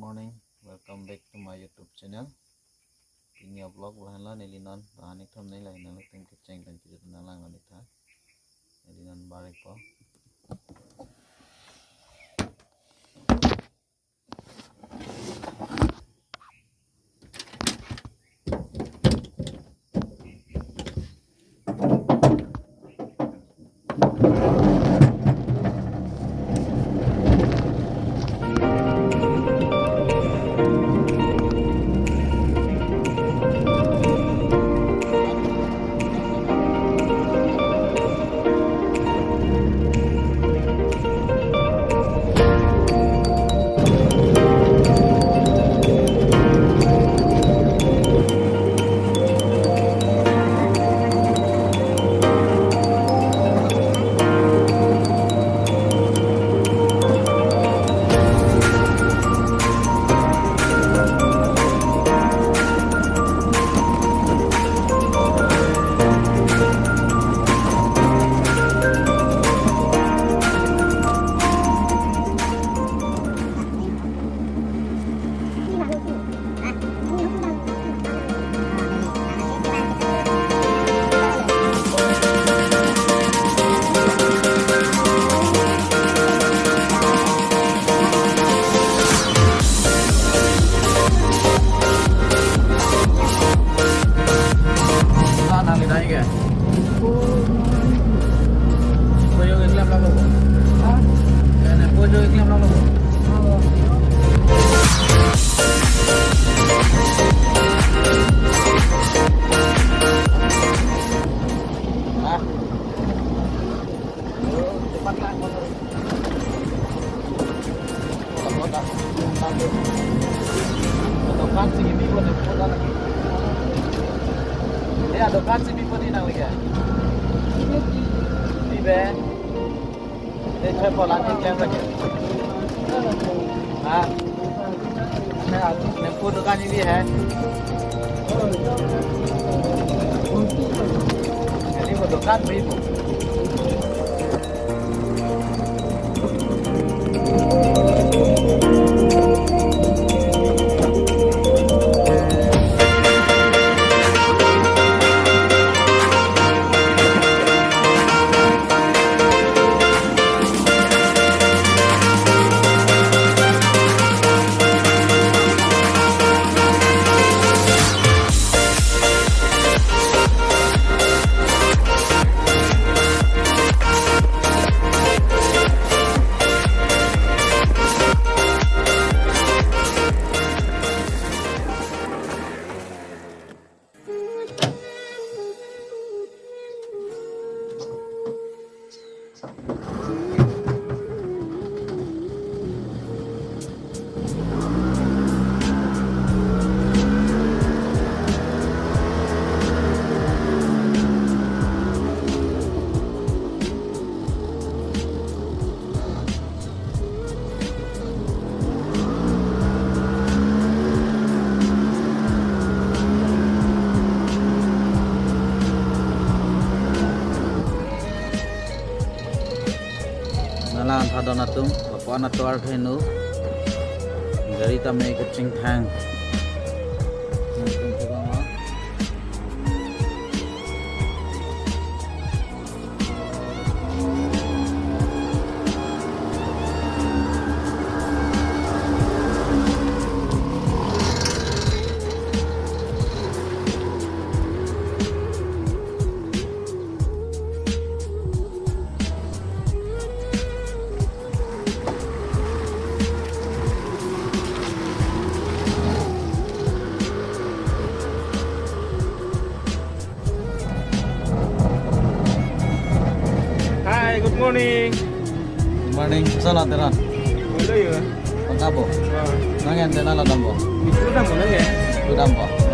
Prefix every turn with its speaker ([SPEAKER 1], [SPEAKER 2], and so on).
[SPEAKER 1] morning, welcome back to my YouTube channel. Ini vlog bahanlah nilinan bahan itu nilai nilai tim keceng dan kita nalang lanita. Nilinan balik po. Adokan si Bibi pun ada lagi. Ini adokan si Bibi pun ini lagi. Bibi, ini saya pola ni klaim lagi. हाँ, नेपो दुकान भी है। ini वो दुकान भी वो। Nalan thado natung bapak anak tuar thenu dari tamai kucing thang
[SPEAKER 2] Good morning.
[SPEAKER 1] Good morning, sana teran.
[SPEAKER 2] Boleh ya?
[SPEAKER 1] Pangabo. Nangen tenala dambo.
[SPEAKER 2] Itu dah boleh ya?
[SPEAKER 1] Dambo.